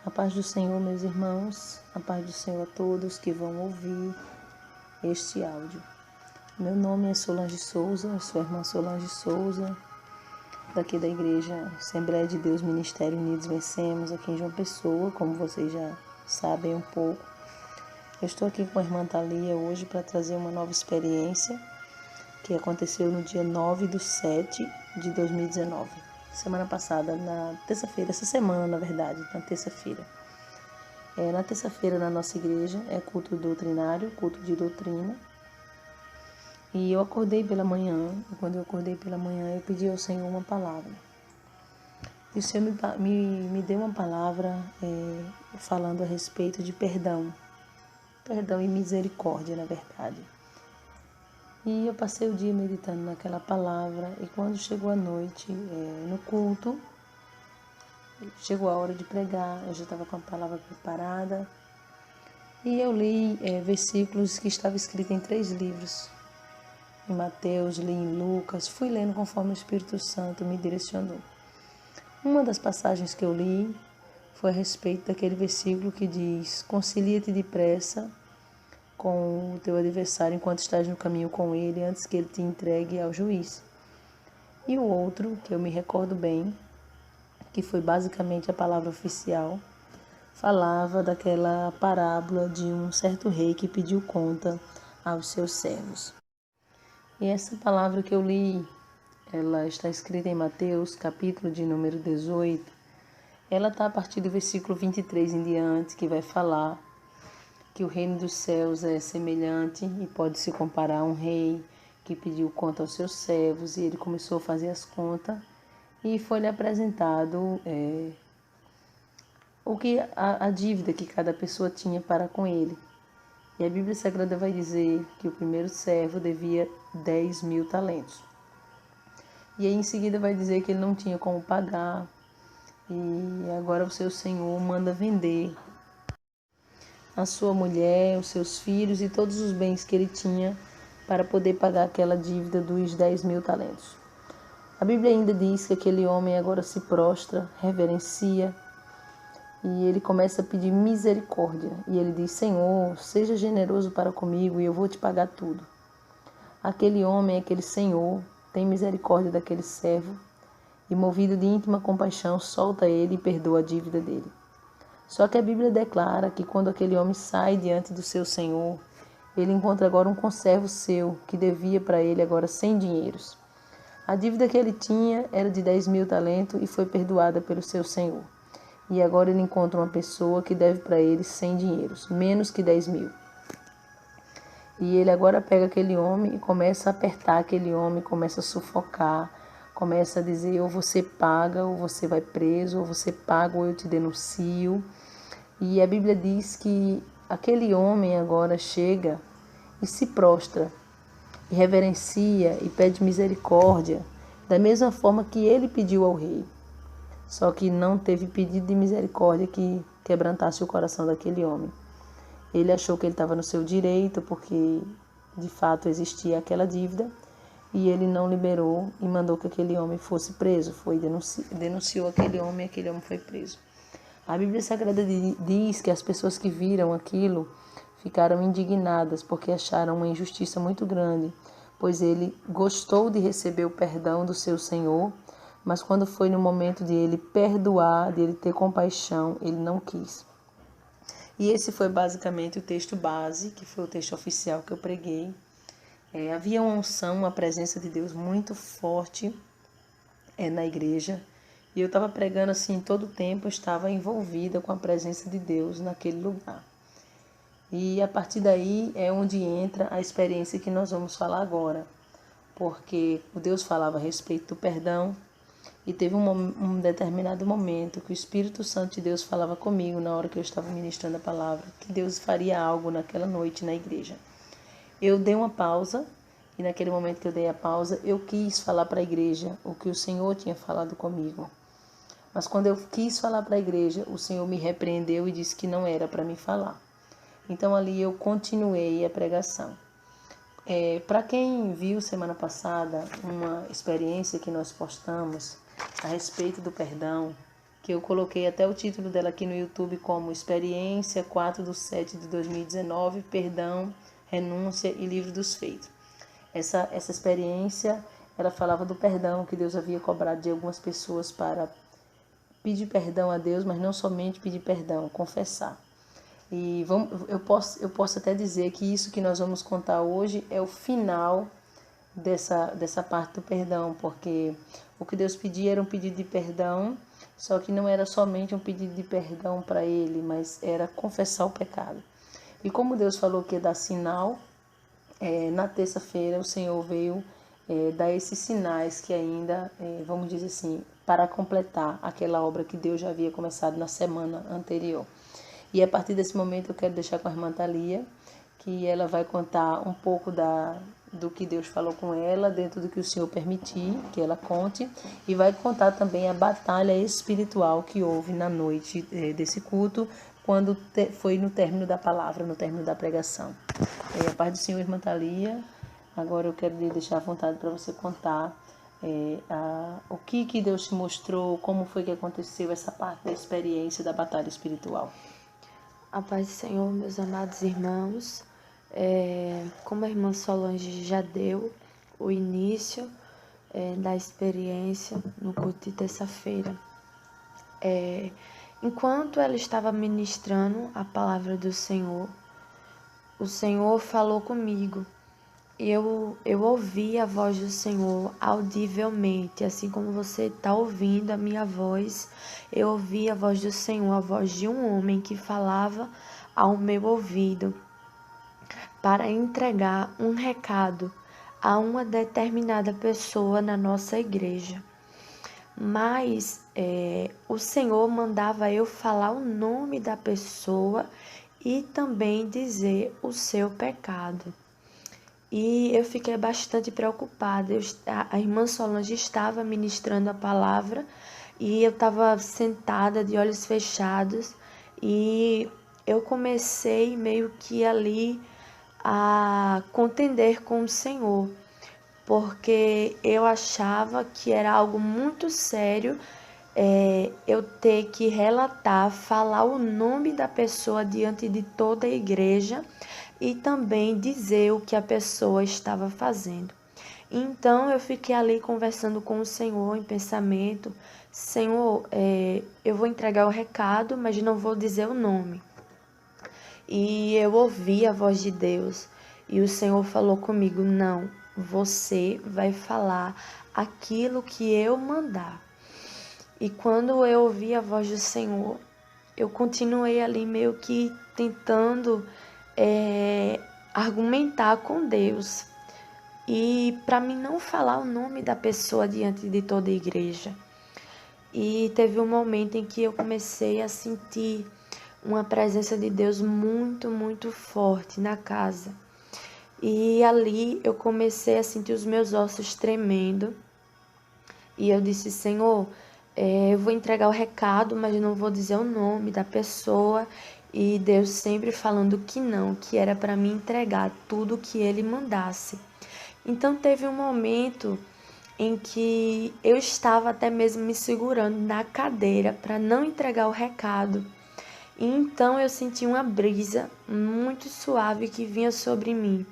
A paz do Senhor, meus irmãos, a paz do Senhor a todos que vão ouvir este áudio. Meu nome é Solange Souza, eu sou a irmã Solange Souza, daqui da Igreja Assembleia de Deus Ministério Unidos Vencemos, aqui em João Pessoa, como vocês já sabem um pouco. Eu estou aqui com a irmã Thalia hoje para trazer uma nova experiência que aconteceu no dia 9/7/2019. Semana passada, na terça-feira, essa semana na verdade, na terça-feira. Na terça-feira na nossa igreja é culto doutrinário, culto de doutrina. E eu acordei pela manhã, e quando eu acordei pela manhã eu pedi ao Senhor uma palavra. E o Senhor me deu uma palavra falando a respeito de perdão e misericórdia, na verdade. E eu passei o dia meditando naquela palavra, e quando chegou a noite, no culto, chegou a hora de pregar, eu já estava com a palavra preparada, e eu li versículos que estavam escritos em 3 livros. Em Mateus, li em Lucas, fui lendo conforme o Espírito Santo me direcionou. Uma das passagens que eu li foi a respeito daquele versículo que diz: concilia-te depressa com o teu adversário enquanto estás no caminho com ele, antes que ele te entregue ao juiz. E o outro, que eu me recordo bem, que foi basicamente a palavra oficial, falava daquela parábola de um certo rei que pediu conta aos seus servos. E essa palavra que eu li, ela está escrita em Mateus, capítulo de número 18. Ela está a partir do versículo 23 em diante, que vai falar que o reino dos céus é semelhante e pode se comparar a um rei que pediu conta aos seus servos, e ele começou a fazer as contas e foi-lhe apresentado a dívida que cada pessoa tinha para com ele. E a Bíblia Sagrada vai dizer que o primeiro servo devia 10.000 talentos. E aí em seguida vai dizer que ele não tinha como pagar, e agora o seu senhor manda vender a sua mulher, os seus filhos e todos os bens que ele tinha para poder pagar aquela dívida dos 10.000 talentos. A Bíblia ainda diz que aquele homem agora se prostra, reverencia, e ele começa a pedir misericórdia. E ele diz: Senhor, seja generoso para comigo e eu vou te pagar tudo. Aquele homem, aquele senhor, tem misericórdia daquele servo e, movido de íntima compaixão, solta ele e perdoa a dívida dele. Só que a Bíblia declara que quando aquele homem sai diante do seu senhor, ele encontra agora um conservo seu que devia para ele agora 100 dinheiros. A dívida que ele tinha era de 10.000 talentos e foi perdoada pelo seu senhor. E agora ele encontra uma pessoa que deve para ele 100 dinheiros, menos que 10.000. E ele agora pega aquele homem e começa a apertar aquele homem, começa a sufocar, começa a dizer: ou você paga, ou você vai preso, ou você paga, ou eu te denuncio. E a Bíblia diz que aquele homem agora chega e se prostra, e reverencia e pede misericórdia, da mesma forma que ele pediu ao rei. Só que não teve pedido de misericórdia que quebrantasse o coração daquele homem. Ele achou que ele estava no seu direito, porque de fato existia aquela dívida, e ele não liberou e mandou que aquele homem fosse preso. Denunciou aquele homem e aquele homem foi preso. A Bíblia Sagrada diz que as pessoas que viram aquilo ficaram indignadas porque acharam uma injustiça muito grande, pois ele gostou de receber o perdão do seu Senhor, mas quando foi no momento de ele perdoar, de ele ter compaixão, ele não quis. E esse foi basicamente o texto base, que foi o texto oficial que eu preguei. Havia uma unção, uma presença de Deus muito forte na igreja. E eu estava pregando assim todo o tempo, eu estava envolvida com a presença de Deus naquele lugar. E a partir daí é onde entra a experiência que nós vamos falar agora. Porque o Deus falava a respeito do perdão, e teve um determinado momento que o Espírito Santo de Deus falava comigo na hora que eu estava ministrando a palavra, que Deus faria algo naquela noite na igreja. Eu dei uma pausa, e naquele momento que eu dei a pausa, eu quis falar para a igreja o que o Senhor tinha falado comigo. Mas quando eu quis falar para a igreja, o Senhor me repreendeu e disse que não era para mim falar. Então ali eu continuei a pregação. Para quem viu semana passada uma experiência que nós postamos a respeito do perdão, que eu coloquei até o título dela aqui no YouTube como Experiência 4/7/2019, Perdão, Renúncia e Livro dos Feitos. Essa experiência, ela falava do perdão que Deus havia cobrado de algumas pessoas para pedir perdão a Deus, mas não somente pedir perdão, confessar. E eu posso até dizer que isso que nós vamos contar hoje é o final dessa parte do perdão, porque o que Deus pedia era um pedido de perdão, só que não era somente um pedido de perdão para ele, mas era confessar o pecado. E como Deus falou que ia dar sinal, na terça-feira o Senhor veio dar esses sinais que ainda, vamos dizer assim, para completar aquela obra que Deus já havia começado na semana anterior. E a partir desse momento eu quero deixar com a irmã Thalia, que ela vai contar um pouco do que Deus falou com ela, dentro do que o Senhor permitir que ela conte, e vai contar também a batalha espiritual que houve na noite desse culto, quando foi no término da palavra, no término da pregação. A paz do Senhor, irmã Thalia. Agora eu quero lhe deixar à vontade para você contar o que Deus te mostrou, como foi que aconteceu essa parte da experiência da batalha espiritual. A paz do Senhor, meus amados irmãos. Como a irmã Solange já deu o início da experiência no culto de terça-feira. Enquanto ela estava ministrando a palavra do Senhor, o Senhor falou comigo. Eu ouvi a voz do Senhor audivelmente, assim como você está ouvindo a minha voz. Eu ouvi a voz do Senhor, a voz de um homem que falava ao meu ouvido para entregar um recado a uma determinada pessoa na nossa igreja. Mas o Senhor mandava eu falar o nome da pessoa e também dizer o seu pecado. E eu fiquei bastante preocupada. A irmã Solange estava ministrando a palavra e eu estava sentada de olhos fechados e eu comecei meio que ali a contender com o Senhor, porque eu achava que era algo muito sério eu ter que relatar, falar o nome da pessoa diante de toda a igreja e também dizer o que a pessoa estava fazendo. Então eu fiquei ali conversando com o Senhor em pensamento. Senhor, eu vou entregar o recado, mas não vou dizer o nome. E eu ouvi a voz de Deus e o Senhor falou comigo: não, você vai falar aquilo que eu mandar. E quando eu ouvi a voz do Senhor, eu continuei ali meio que tentando argumentar com Deus. E para mim não falar o nome da pessoa diante de toda a igreja. E teve um momento em que eu comecei a sentir uma presença de Deus muito, muito forte na casa. E ali eu comecei a sentir os meus ossos tremendo. E eu disse: Senhor, eu vou entregar o recado, mas não vou dizer o nome da pessoa. E Deus sempre falando que não, que era para mim entregar tudo que Ele mandasse. Então teve um momento em que eu estava até mesmo me segurando na cadeira para não entregar o recado. E então eu senti uma brisa muito suave que vinha sobre mim.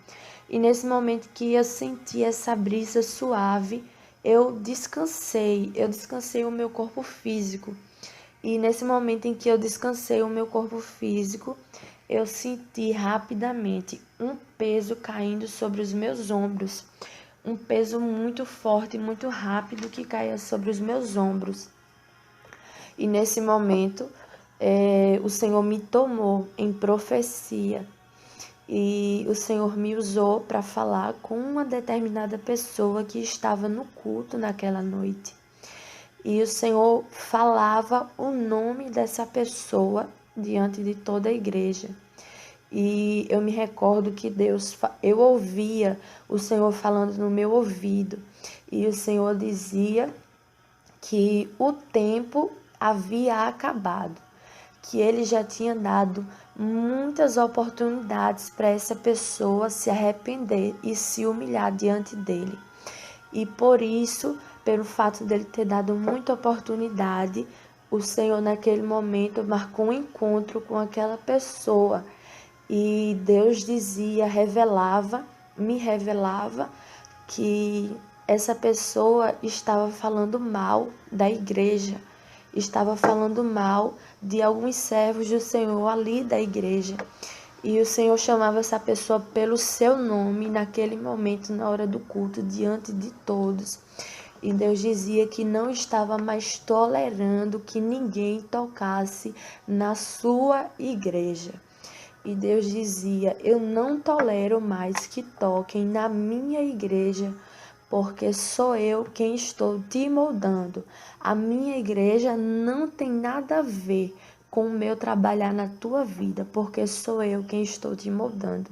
E nesse momento que eu senti essa brisa suave, eu descansei o meu corpo físico. E nesse momento em que eu descansei o meu corpo físico, eu senti rapidamente um peso caindo sobre os meus ombros. Um peso muito forte, muito rápido que caía sobre os meus ombros. E nesse momento, o Senhor me tomou em profecia. E o Senhor me usou para falar com uma determinada pessoa que estava no culto naquela noite. E o Senhor falava o nome dessa pessoa diante de toda a igreja. E eu me recordo que eu ouvia o Senhor falando no meu ouvido. E o Senhor dizia que o tempo havia acabado, que Ele já tinha dado muitas oportunidades para essa pessoa se arrepender e se humilhar diante dele. E por isso, pelo fato dele ter dado muita oportunidade, o Senhor naquele momento marcou um encontro com aquela pessoa e Deus dizia, me revelava que essa pessoa estava falando mal da igreja, estava falando mal de alguns servos do Senhor ali da igreja. E o Senhor chamava essa pessoa pelo seu nome naquele momento, na hora do culto, diante de todos. E Deus dizia que não estava mais tolerando que ninguém tocasse na sua igreja. E Deus dizia, eu não tolero mais que toquem na minha igreja, porque sou eu quem estou te moldando. A minha igreja não tem nada a ver com o meu trabalhar na tua vida, porque sou eu quem estou te moldando.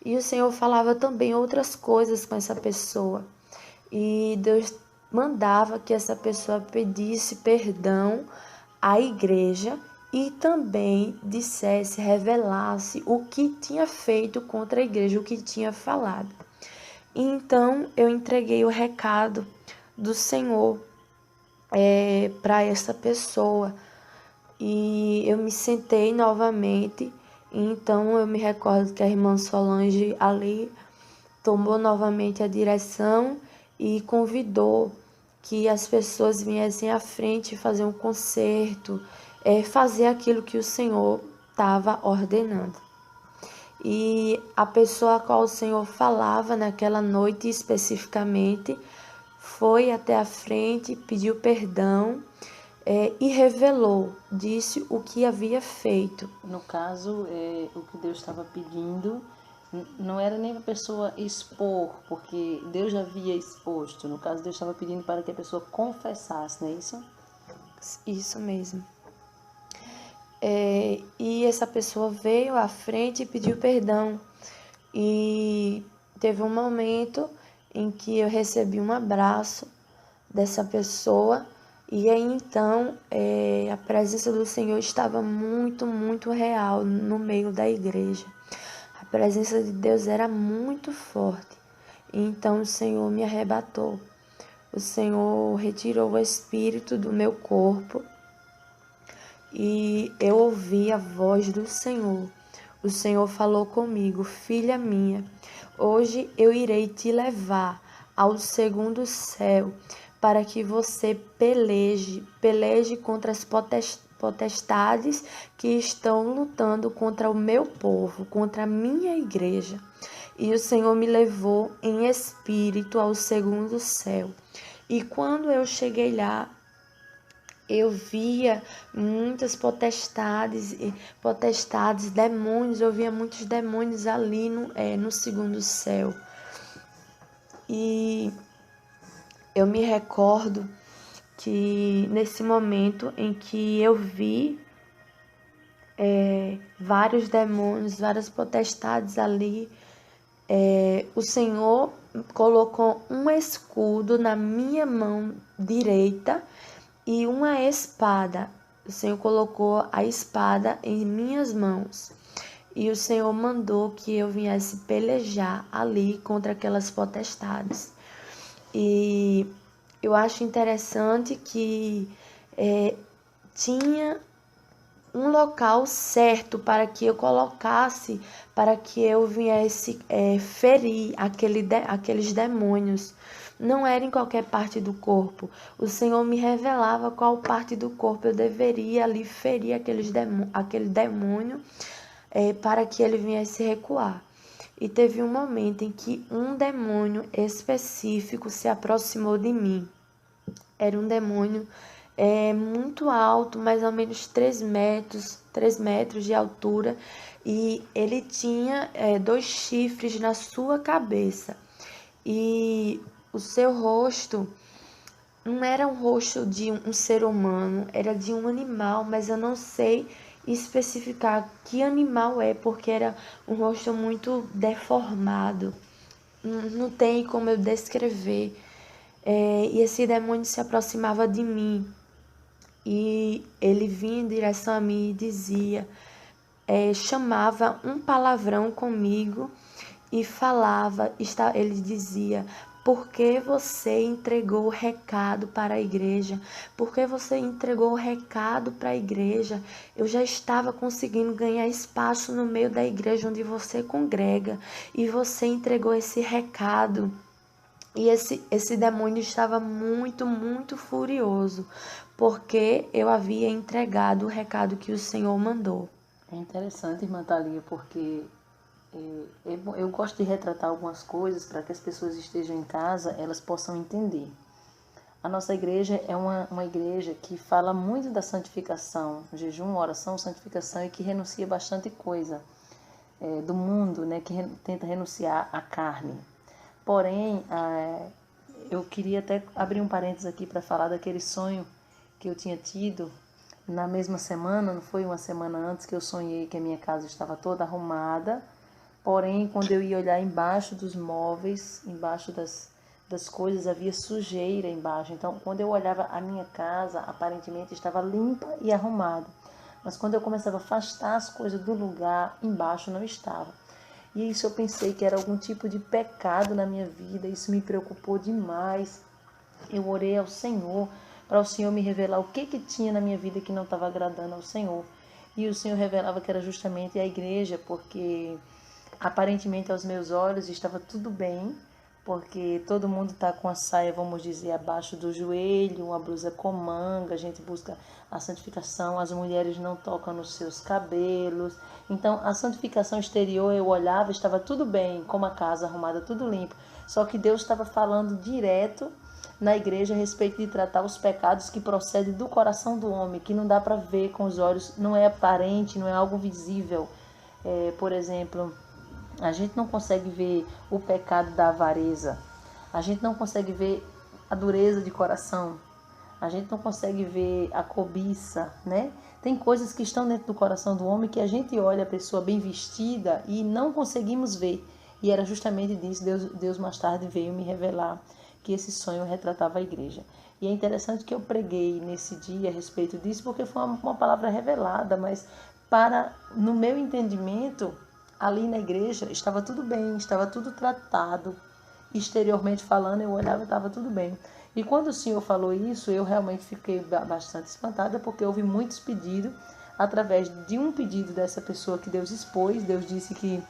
E o Senhor falava também outras coisas com essa pessoa. E Deus mandava que essa pessoa pedisse perdão à igreja e também dissesse, revelasse o que tinha feito contra a igreja, o que tinha falado. E então eu entreguei o recado do Senhor para essa pessoa e eu me sentei novamente. E então eu me recordo que a irmã Solange ali tomou novamente a direção e convidou que as pessoas viessem à frente fazer um concerto, fazer aquilo que o Senhor estava ordenando. E a pessoa a qual o Senhor falava naquela noite especificamente foi até a frente, pediu perdão e revelou, disse o que havia feito. No caso, o que Deus estava pedindo não era nem para a pessoa expor, porque Deus já havia exposto. No caso, Deus estava pedindo para que a pessoa confessasse, não é isso? Isso mesmo. E essa pessoa veio à frente e pediu perdão. E teve um momento em que eu recebi um abraço dessa pessoa. E aí então a presença do Senhor estava muito, muito real no meio da igreja. A presença de Deus era muito forte. E então o Senhor me arrebatou. O Senhor retirou o espírito do meu corpo. E eu ouvi a voz do Senhor. O Senhor falou comigo, filha minha, hoje eu irei te levar ao segundo céu, para que você peleje contra as potestades que estão lutando contra o meu povo, contra a minha igreja. E o Senhor me levou em espírito ao segundo céu. E quando eu cheguei lá, eu via muitas potestades, demônios, eu via muitos demônios ali no segundo céu. E eu me recordo que nesse momento em que eu vi vários demônios, várias potestades ali, o Senhor colocou um escudo na minha mão direita e uma espada. O Senhor colocou a espada em minhas mãos. E o Senhor mandou que eu viesse pelejar ali contra aquelas potestades. E eu acho interessante que tinha um local certo para que eu colocasse, para que eu viesse ferir aqueles demônios. Não era em qualquer parte do corpo. O Senhor me revelava qual parte do corpo eu deveria ali ferir aquele demônio para que ele viesse recuar. E teve um momento em que um demônio específico se aproximou de mim. Era um demônio muito alto, mais ou menos 3 metros de altura, e ele tinha 2 chifres na sua cabeça. E o seu rosto não era um rosto de um ser humano, era de um animal, mas eu não sei especificar que animal porque era um rosto muito deformado. Não tem como eu descrever. E esse demônio se aproximava de mim. E ele vinha em direção a mim e dizia, chamava um palavrão comigo e falava, ele dizia, Por que você entregou o recado para a igreja? Por que você entregou o recado para a igreja? Eu já estava conseguindo ganhar espaço no meio da igreja onde você congrega e você entregou esse recado. E esse demônio estava muito, muito furioso, porque eu havia entregado o recado que o Senhor mandou. É interessante, irmã Thalia, porque eu gosto de retratar algumas coisas para que as pessoas estejam em casa, elas possam entender. A nossa igreja é uma igreja que fala muito da santificação, jejum, oração, santificação, e que renuncia bastante coisa do mundo, né, que tenta renunciar à carne. Porém, eu queria até abrir um parênteses aqui para falar daquele sonho que eu tinha tido na mesma semana, não foi uma semana antes, que eu sonhei que a minha casa estava toda arrumada. Porém, quando eu ia olhar embaixo dos móveis, embaixo das coisas, havia sujeira embaixo. Então, quando eu olhava a minha casa, aparentemente estava limpa e arrumada. Mas quando eu começava a afastar as coisas do lugar, embaixo não estava. E isso eu pensei que era algum tipo de pecado na minha vida. Isso me preocupou demais. Eu orei ao Senhor para o Senhor me revelar o que tinha na minha vida que não estava agradando ao Senhor. E o Senhor revelava que era justamente a igreja, porque aparentemente aos meus olhos estava tudo bem, porque todo mundo está com a saia, vamos dizer, abaixo do joelho, uma blusa com manga, a gente busca a santificação, as mulheres não tocam nos seus cabelos. Então, a santificação exterior, eu olhava, estava tudo bem, como a casa arrumada, tudo limpo. Só que Deus estava falando direto na igreja a respeito de tratar os pecados que procedem do coração do homem, que não dá para ver com os olhos, não é aparente, não é algo visível. Por exemplo, a gente não consegue ver o pecado da avareza. A gente não consegue ver a dureza de coração. A gente não consegue ver a cobiça, né? Tem coisas que estão dentro do coração do homem que a gente olha a pessoa bem vestida e não conseguimos ver. E era justamente disso, Deus mais tarde veio me revelar que esse sonho retratava a igreja. E é interessante que eu preguei nesse dia a respeito disso, porque foi uma palavra revelada, mas no meu entendimento, ali na igreja estava tudo bem, estava tudo tratado. Exteriormente falando, eu olhava e estava tudo bem. E quando o Senhor falou isso, eu realmente fiquei bastante espantada, porque houve muitos pedidos, através de um pedido dessa pessoa que Deus expôs. Deus disse que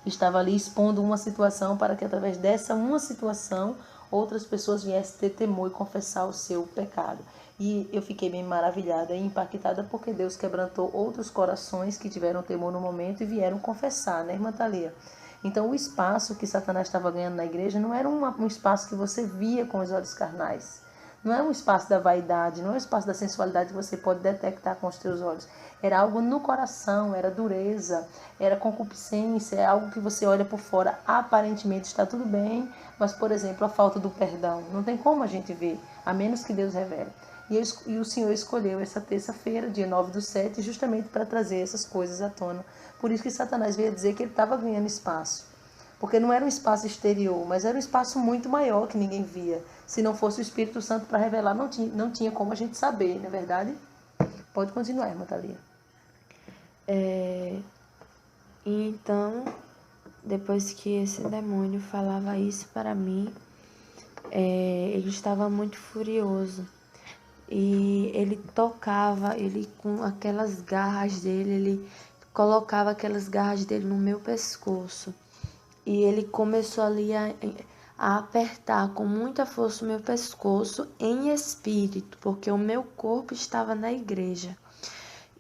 estava ali expondo uma situação para que através dessa uma situação outras pessoas viessem ter temor e confessar o seu pecado. E eu fiquei bem maravilhada e impactada, porque Deus quebrantou outros corações que tiveram temor no momento e vieram confessar, né, irmã Thalia? Então, o espaço que Satanás estava ganhando na igreja não era um espaço que você via com os olhos carnais. Não é um espaço da vaidade, não é um espaço da sensualidade que você pode detectar com os teus olhos. Era algo no coração, era dureza, era concupiscência, é algo que você olha por fora, aparentemente está tudo bem, mas, por exemplo, a falta do perdão. Não tem como a gente ver, a menos que Deus revele. E o Senhor escolheu essa terça-feira, dia 9/7, justamente para trazer essas coisas à tona. Por isso que Satanás veio dizer que ele estava ganhando espaço. Porque não era um espaço exterior, mas era um espaço muito maior que ninguém via. Se não fosse o Espírito Santo para revelar, não tinha como a gente saber, não é verdade? Pode continuar, irmã Thalia. Então, depois que esse demônio falava isso para mim, ele estava muito furioso. E ele tocava, ele com aquelas garras dele, ele colocava aquelas garras dele no meu pescoço. E ele começou ali a apertar com muita força o meu pescoço em espírito, porque o meu corpo estava na igreja.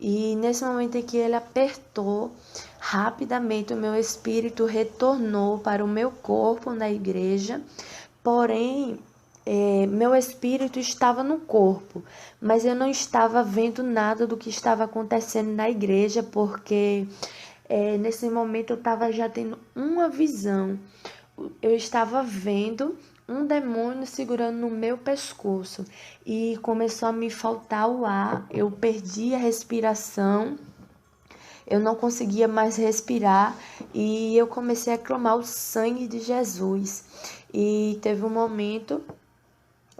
E nesse momento em que ele apertou, rapidamente o meu espírito retornou para o meu corpo na igreja, porém meu espírito estava no corpo, mas eu não estava vendo nada do que estava acontecendo na igreja, porque nesse momento eu estava já tendo uma visão. Eu estava vendo um demônio segurando no meu pescoço e começou a me faltar o ar, eu perdi a respiração, eu não conseguia mais respirar e eu comecei a clamar o sangue de Jesus. E teve um momento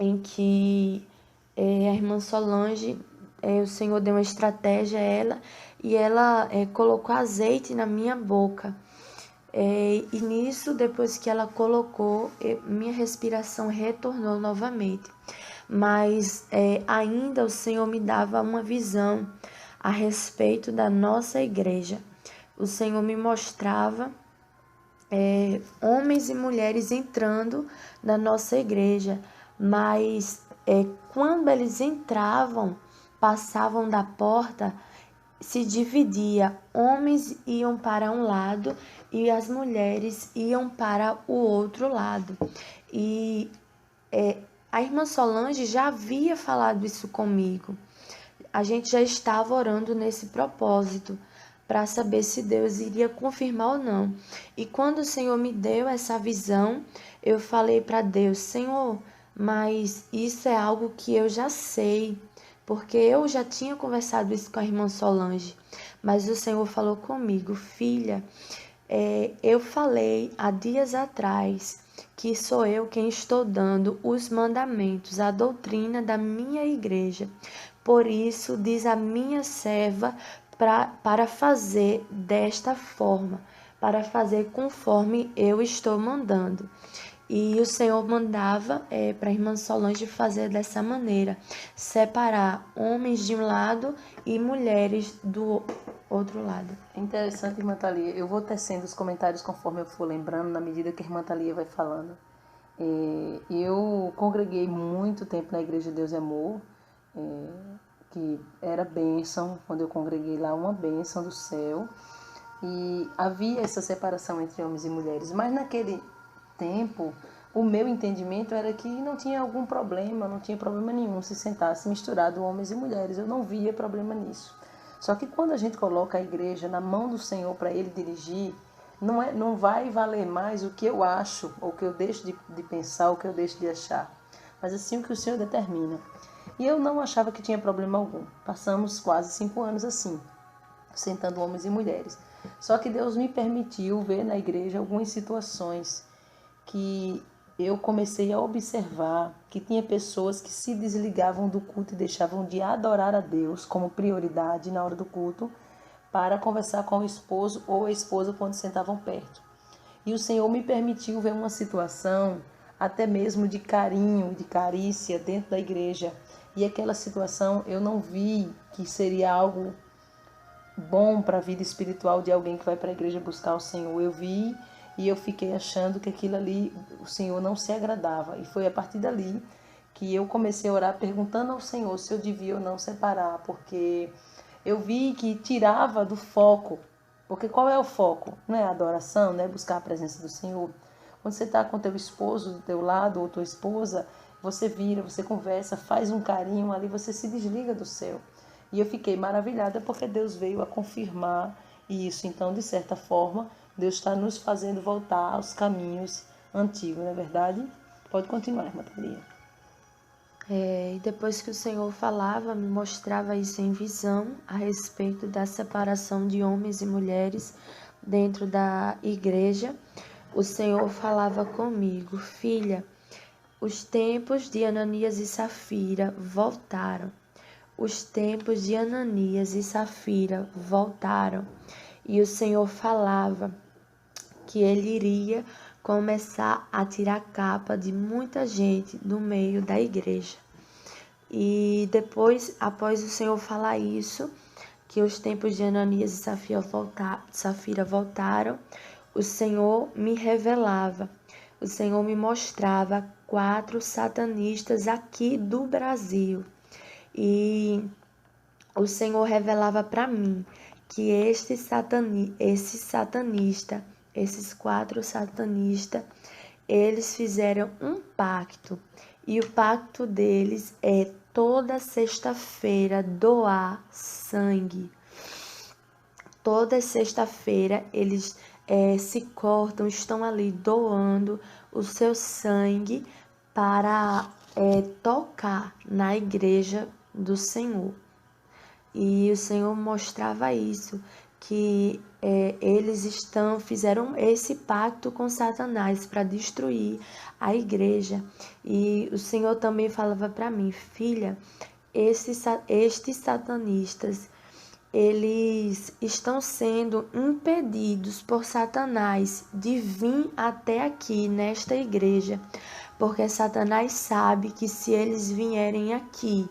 em que a irmã Solange, o Senhor deu uma estratégia a ela e ela colocou azeite na minha boca. E nisso, depois que ela colocou, minha respiração retornou novamente. Mas ainda o Senhor me dava uma visão a respeito da nossa igreja. O Senhor me mostrava homens e mulheres entrando na nossa igreja, mas quando eles entravam, passavam da porta, se dividia, homens iam para um lado e as mulheres iam para o outro lado. E a irmã Solange já havia falado isso comigo. A gente já estava orando nesse propósito para saber se Deus iria confirmar ou não. E quando o Senhor me deu essa visão, eu falei para Deus: Senhor, mas isso é algo que eu já sei, porque eu já tinha conversado isso com a irmã Solange. Mas o Senhor falou comigo: filha, eu falei há dias atrás que sou eu quem estou dando os mandamentos, a doutrina da minha igreja. Por isso, diz a minha serva para fazer desta forma, para fazer conforme eu estou mandando. E o Senhor mandava para a irmã Solange fazer dessa maneira, separar homens de um lado e mulheres do outro lado. É interessante, irmã Thalia. Eu vou tecendo os comentários conforme eu for lembrando, na medida que a irmã Thalia vai falando. Eu congreguei muito tempo na Igreja Deus e Amor, que era bênção, quando eu congreguei lá, uma bênção do céu. E havia essa separação entre homens e mulheres, mas naquele tempo o meu entendimento era que não tinha algum problema, não tinha problema nenhum se sentasse misturado homens e mulheres, eu não via problema nisso. Só que quando a gente coloca a igreja na mão do Senhor para Ele dirigir, não vai valer mais o que eu acho, ou o que eu deixo de pensar, ou o que eu deixo de achar, mas assim o que o Senhor determina. E eu não achava que tinha problema algum. Passamos quase 5 anos assim, sentando homens e mulheres. Só que Deus me permitiu ver na igreja algumas situações que eu comecei a observar que tinha pessoas que se desligavam do culto e deixavam de adorar a Deus como prioridade na hora do culto para conversar com o esposo ou a esposa quando sentavam perto. E o Senhor me permitiu ver uma situação até mesmo de carinho, de carícia dentro da igreja. E aquela situação eu não vi que seria algo bom para a vida espiritual de alguém que vai para a igreja buscar o Senhor. Eu vi e eu fiquei achando que aquilo ali, o Senhor não se agradava. E foi a partir dali que eu comecei a orar perguntando ao Senhor se eu devia ou não separar, porque eu vi que tirava do foco. Porque qual é o foco? Não é a adoração, não é buscar a presença do Senhor. Quando você está com teu esposo do teu lado ou tua esposa, você vira, você conversa, faz um carinho ali, você se desliga do céu. E eu fiquei maravilhada porque Deus veio a confirmar isso. Então, de certa forma, Deus está nos fazendo voltar aos caminhos antigos, não é verdade? Pode continuar, irmã Thalia. E depois que o Senhor falava, me mostrava isso em visão a respeito da separação de homens e mulheres dentro da igreja, o Senhor falava comigo: filha, os tempos de Ananias e Safira voltaram. Os tempos de Ananias e Safira voltaram. E o Senhor falava que ele iria começar a tirar a capa de muita gente do meio da igreja. E depois, após o Senhor falar isso, que os tempos de Ananias e Safira voltaram, o Senhor me revelava, o Senhor me mostrava 4 satanistas aqui do Brasil. E o Senhor revelava para mim que esses 4 satanistas, eles fizeram um pacto. E o pacto deles é toda sexta-feira doar sangue. Toda sexta-feira eles se cortam, estão ali doando o seu sangue para tocar na igreja do Senhor. E o Senhor mostrava isso, que eles fizeram esse pacto com Satanás para destruir a igreja. E o Senhor também falava para mim: filha, estes satanistas, eles estão sendo impedidos por Satanás de vir até aqui, nesta igreja, porque Satanás sabe que se eles vierem aqui,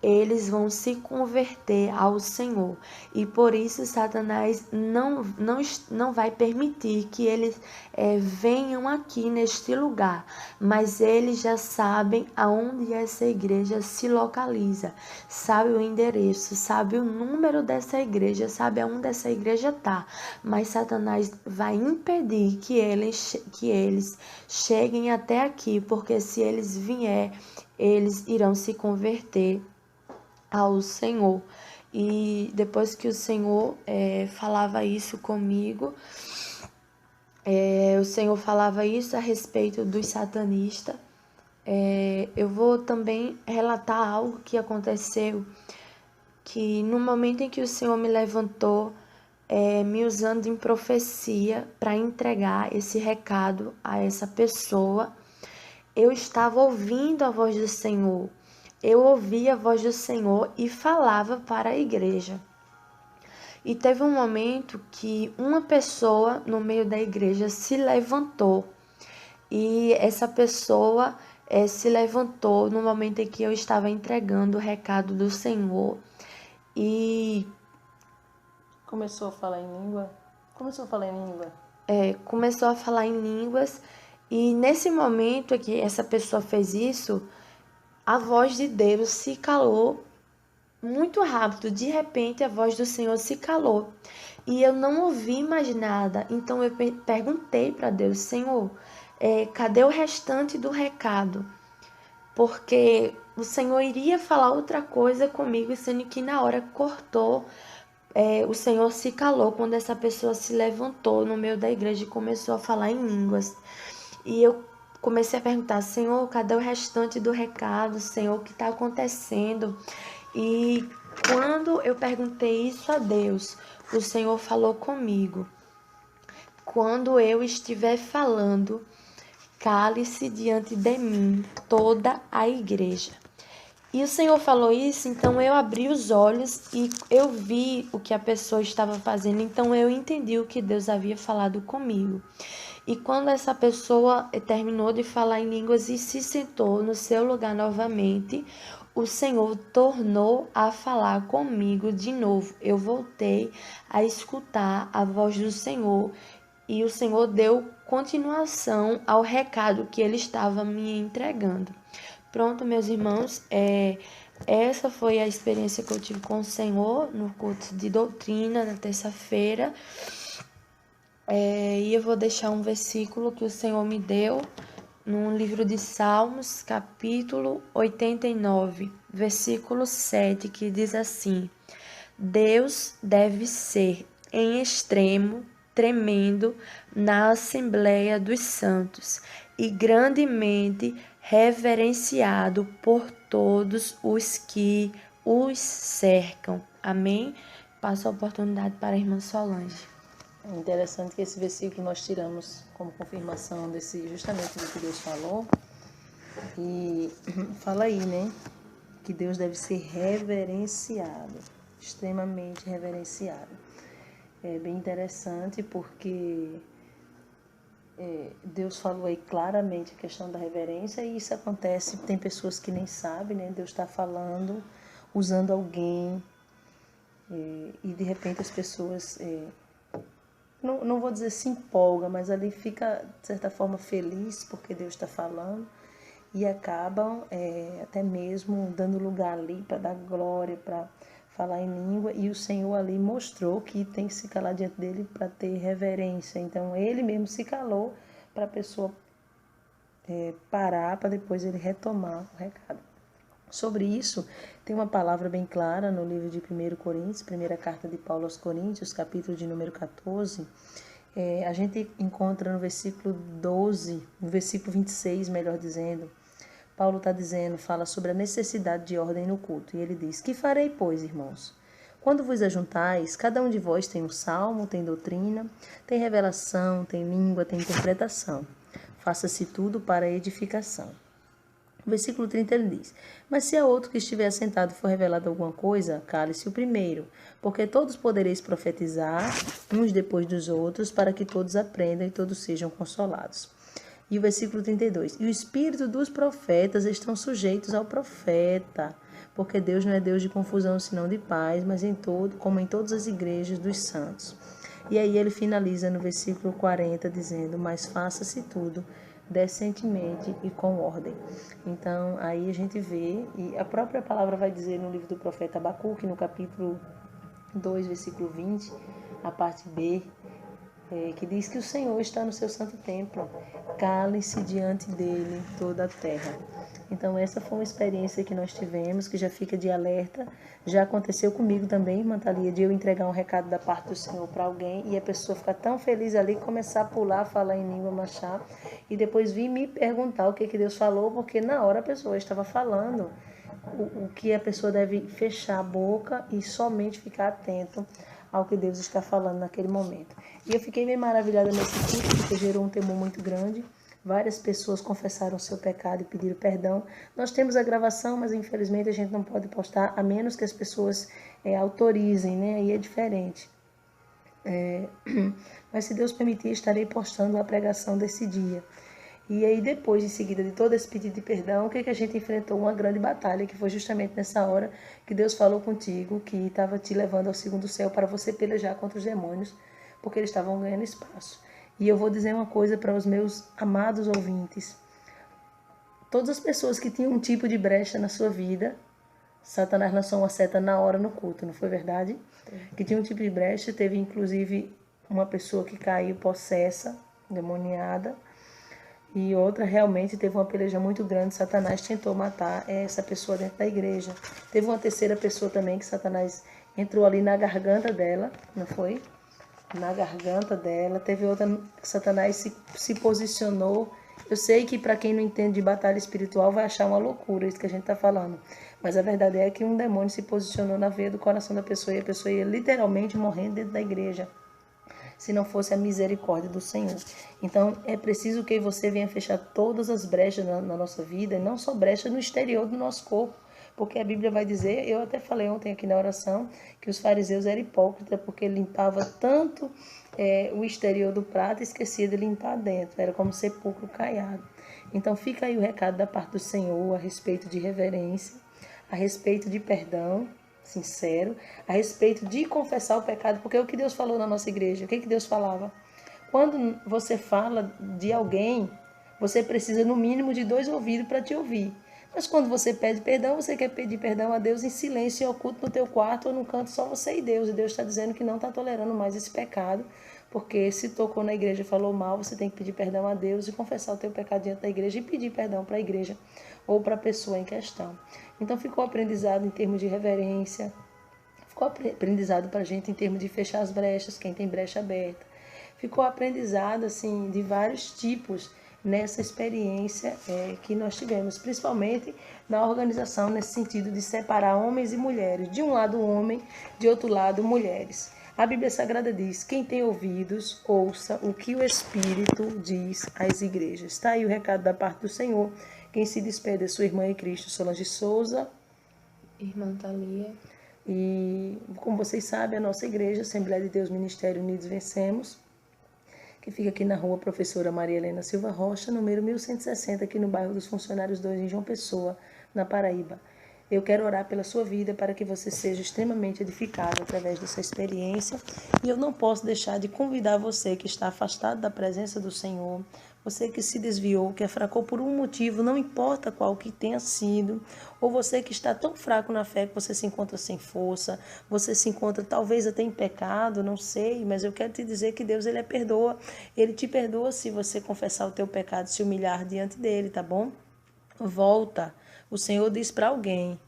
eles vão se converter ao Senhor. E por isso Satanás não vai permitir que eles venham aqui neste lugar. Mas eles já sabem aonde essa igreja se localiza. Sabe o endereço, sabe o número dessa igreja, sabe aonde essa igreja está. Mas Satanás vai impedir que eles cheguem até aqui, porque se eles vier, eles irão se converter ao Senhor. E depois que o Senhor falava isso comigo, o Senhor falava isso a respeito dos satanistas. Eu vou também relatar algo que aconteceu, que no momento em que o Senhor me levantou, me usando em profecia para entregar esse recado a essa pessoa, eu estava ouvindo a voz do Senhor. Eu ouvi a voz do Senhor e falava para a igreja. E teve um momento que uma pessoa no meio da igreja se levantou. E essa pessoa se levantou no momento em que eu estava entregando o recado do Senhor. E começou a falar em língua. Começou a falar em línguas. E nesse momento que essa pessoa fez isso, a voz de Deus se calou muito rápido. De repente, a voz do Senhor se calou. E eu não ouvi mais nada. Então, eu perguntei para Deus: Senhor, cadê o restante do recado? Porque o Senhor iria falar outra coisa comigo, sendo que na hora cortou. O Senhor se calou quando essa pessoa se levantou no meio da igreja e começou a falar em línguas. E eu comecei a perguntar: Senhor, cadê o restante do recado? Senhor, o que está acontecendo? E quando eu perguntei isso a Deus, o Senhor falou comigo: quando eu estiver falando, cale-se diante de mim toda a igreja. E o Senhor falou isso, então eu abri os olhos e eu vi o que a pessoa estava fazendo. Então eu entendi o que Deus havia falado comigo. E quando essa pessoa terminou de falar em línguas e se sentou no seu lugar novamente, o Senhor tornou a falar comigo de novo. Eu voltei a escutar a voz do Senhor e o Senhor deu continuação ao recado que ele estava me entregando. Pronto, meus irmãos, essa foi a experiência que eu tive com o Senhor no culto de doutrina na terça-feira. E eu vou deixar um versículo que o Senhor me deu no livro de Salmos, capítulo 89, versículo 7, que diz assim: Deus deve ser em extremo tremendo na Assembleia dos Santos e grandemente reverenciado por todos os que os cercam. Amém? Passo a oportunidade para a irmã Solange. É interessante que esse versículo nós tiramos como confirmação justamente do que Deus falou. E fala aí, né? Que Deus deve ser reverenciado, extremamente reverenciado. É bem interessante porque Deus falou aí claramente a questão da reverência e isso acontece, tem pessoas que nem sabem, né? Deus está falando, usando alguém e de repente as pessoas... Não vou dizer se empolga, mas ali fica, de certa forma, feliz porque Deus está falando e acabam até mesmo dando lugar ali para dar glória, para falar em língua. E o Senhor ali mostrou que tem que se calar diante dele para ter reverência. Então, ele mesmo se calou para a pessoa parar, para depois ele retomar o recado. Sobre isso, tem uma palavra bem clara no livro de 1 Coríntios, primeira carta de Paulo aos Coríntios, capítulo de número 14. A gente encontra no versículo 12, no versículo 26, melhor dizendo, Paulo está dizendo, fala sobre a necessidade de ordem no culto. E ele diz: Que farei, pois, irmãos? Quando vos ajuntais, cada um de vós tem um salmo, tem doutrina, tem revelação, tem língua, tem interpretação. Faça-se tudo para a edificação. No versículo 30 ele diz: Mas se a outro que estiver assentado for revelado alguma coisa, cale-se o primeiro, porque todos podereis profetizar, uns depois dos outros, para que todos aprendam e todos sejam consolados. E o versículo 32: E o espírito dos profetas estão sujeitos ao profeta, porque Deus não é Deus de confusão, senão de paz, mas como em todas as igrejas dos santos. E aí ele finaliza no versículo 40 dizendo: Mas faça-se tudo decentemente e com ordem. Então, aí a gente vê, e a própria palavra vai dizer no livro do profeta Abacuque, no capítulo 2, versículo 20, a parte B, que diz que o Senhor está no seu santo templo, cale-se diante dele toda a terra. Então, essa foi uma experiência que nós tivemos, que já fica de alerta. Já aconteceu comigo também, irmã Thalia, de eu entregar um recado da parte do Senhor para alguém e a pessoa ficar tão feliz ali, começar a pular, falar em língua machá, e depois vir me perguntar o que Deus falou, porque na hora a pessoa estava falando o que a pessoa deve fechar a boca e somente ficar atento ao que Deus está falando naquele momento. E eu fiquei bem maravilhada nesse culto, porque gerou um temor muito grande. Várias pessoas confessaram seu pecado e pediram perdão. Nós temos a gravação, mas infelizmente a gente não pode postar, a menos que as pessoas autorizem, né? Aí é diferente. Mas se Deus permitir, estarei postando a pregação desse dia. E aí depois, em seguida de todo esse pedido de perdão, o que a gente enfrentou? Uma grande batalha, que foi justamente nessa hora que Deus falou contigo, que estava te levando ao segundo céu para você pelejar contra os demônios, porque eles estavam ganhando espaço. E eu vou dizer uma coisa para os meus amados ouvintes. Todas as pessoas que tinham um tipo de brecha na sua vida, Satanás lançou uma seta na hora no culto, não foi verdade? Que tinha um tipo de brecha, teve inclusive uma pessoa que caiu possessa, demoniada, e outra realmente teve uma peleja muito grande. Satanás tentou matar essa pessoa dentro da igreja. Teve uma terceira pessoa também que Satanás entrou ali na garganta dela, não foi? Na garganta dela. Teve outra que Satanás se posicionou. Eu sei que para quem não entende de batalha espiritual vai achar uma loucura isso que a gente está falando. Mas a verdade é que um demônio se posicionou na veia do coração da pessoa e a pessoa ia literalmente morrendo dentro da igreja, se não fosse a misericórdia do Senhor. Então, é preciso que você venha fechar todas as brechas na nossa vida, e não só brechas no exterior do nosso corpo, porque a Bíblia vai dizer, eu até falei ontem aqui na oração, que os fariseus eram hipócritas, porque limpavam tanto o exterior do prato e esquecia de limpar dentro, era como sepulcro caiado. Então, fica aí o recado da parte do Senhor a respeito de reverência, a respeito de perdão sincero, a respeito de confessar o pecado, porque é o que Deus falou na nossa igreja. O que Deus falava? Quando você fala de alguém, você precisa no mínimo de 2 ouvidos para te ouvir. Mas quando você pede perdão, você quer pedir perdão a Deus em silêncio e oculto no teu quarto ou no canto, só você e Deus. E Deus está dizendo que não está tolerando mais esse pecado, porque se tocou na igreja e falou mal, você tem que pedir perdão a Deus e confessar o teu pecado diante da igreja e pedir perdão para a igreja ou para a pessoa em questão. Então ficou aprendizado em termos de reverência, ficou aprendizado para a gente em termos de fechar as brechas, quem tem brecha aberta. Ficou aprendizado assim, de vários tipos nessa experiência que nós tivemos, principalmente na organização, nesse sentido de separar homens e mulheres. De um lado homem, de outro lado mulheres. A Bíblia Sagrada diz, quem tem ouvidos, ouça o que o Espírito diz às igrejas. Está aí o recado da parte do Senhor. Quem se despede é sua irmã em Cristo, Solange Souza. Irmã Thalia. E, como vocês sabem, a nossa igreja, Assembleia de Deus Ministério Unidos Vencemos, que fica aqui na rua Professora Maria Helena Silva Rocha, número 1160, aqui no bairro dos Funcionários 2, em João Pessoa, na Paraíba. Eu quero orar pela sua vida para que você seja extremamente edificado através dessa experiência. E eu não posso deixar de convidar você que está afastado da presença do Senhor, você que se desviou, que afracou por um motivo, não importa qual que tenha sido, ou você que está tão fraco na fé que você se encontra sem força, você se encontra talvez até em pecado, não sei, mas eu quero te dizer que Deus, Ele perdoa. Ele te perdoa se você confessar o teu pecado, se humilhar diante dele, tá bom? Volta. O Senhor diz para alguém,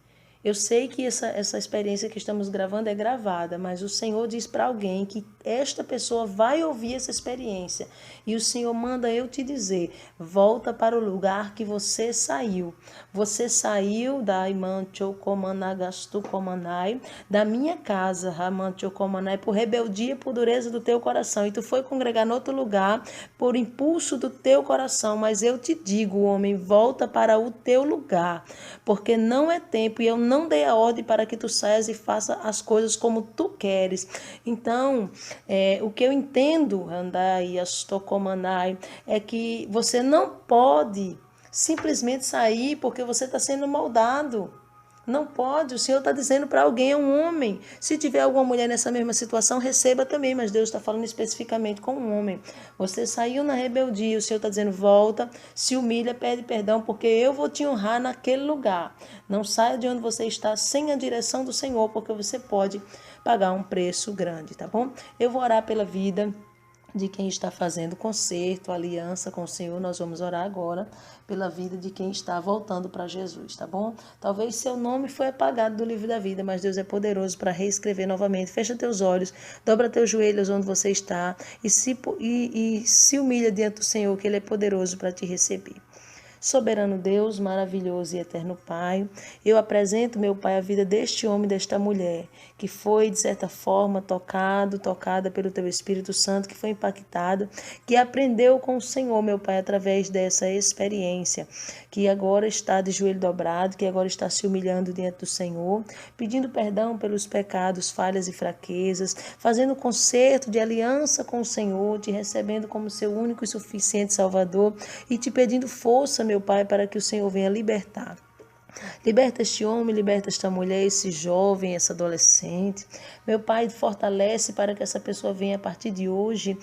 Eu sei que essa experiência que estamos gravando é gravada, mas o Senhor diz para alguém que esta pessoa vai ouvir essa experiência. E o Senhor manda eu te dizer, volta para o lugar que você saiu. Você saiu da da minha casa, por rebeldia, por dureza do teu coração. E tu foi congregar em outro lugar por impulso do teu coração. Mas eu te digo, homem, volta para o teu lugar, porque não é tempo e eu não dei a ordem para que tu saias e faça as coisas como tu queres. Então, o que eu entendo, Andai, Astocomanai, é que você não pode simplesmente sair porque você está sendo moldado. Não pode, o Senhor está dizendo para alguém, é um homem. Se tiver alguma mulher nessa mesma situação, receba também, mas Deus está falando especificamente com um homem. Você saiu na rebeldia, o Senhor está dizendo, volta, se humilha, pede perdão, porque eu vou te honrar naquele lugar. Não saia de onde você está sem a direção do Senhor, porque você pode pagar um preço grande, tá bom? Eu vou orar pela vida de quem está fazendo concerto, aliança com o Senhor. Nós vamos orar agora pela vida de quem está voltando para Jesus, tá bom? Talvez seu nome foi apagado do livro da vida, mas Deus é poderoso para reescrever novamente. Fecha teus olhos, dobra teus joelhos onde você está e se humilha diante do Senhor, que Ele é poderoso para te receber. Soberano Deus, maravilhoso e eterno Pai, eu apresento, meu Pai, a vida deste homem e desta mulher, que foi, de certa forma, tocada pelo Teu Espírito Santo, que foi impactado, que aprendeu com o Senhor, meu Pai, através dessa experiência, que agora está de joelho dobrado, que agora está se humilhando diante do Senhor, pedindo perdão pelos pecados, falhas e fraquezas, fazendo concerto de aliança com o Senhor, te recebendo como seu único e suficiente Salvador e te pedindo força, meu Pai, para que o Senhor venha libertar. Liberta este homem, liberta esta mulher, esse jovem, essa adolescente. Meu Pai, fortalece para que essa pessoa venha a partir de hoje,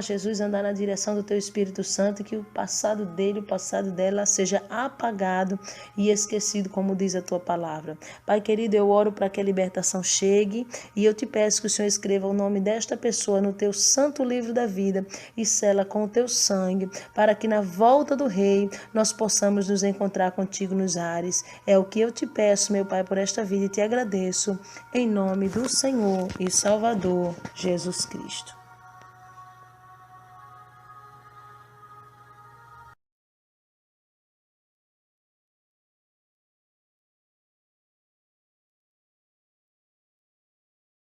Jesus, andar na direção do Teu Espírito Santo e que o passado dele, o passado dela seja apagado e esquecido, como diz a Tua palavra. Pai querido, eu oro para que a libertação chegue e eu te peço que o Senhor escreva o nome desta pessoa no Teu santo livro da vida e sela com o Teu sangue, para que na volta do Rei nós possamos nos encontrar contigo nos ares. É o que eu te peço, meu Pai, por esta vida e te agradeço, em nome do Senhor e Salvador Jesus Cristo.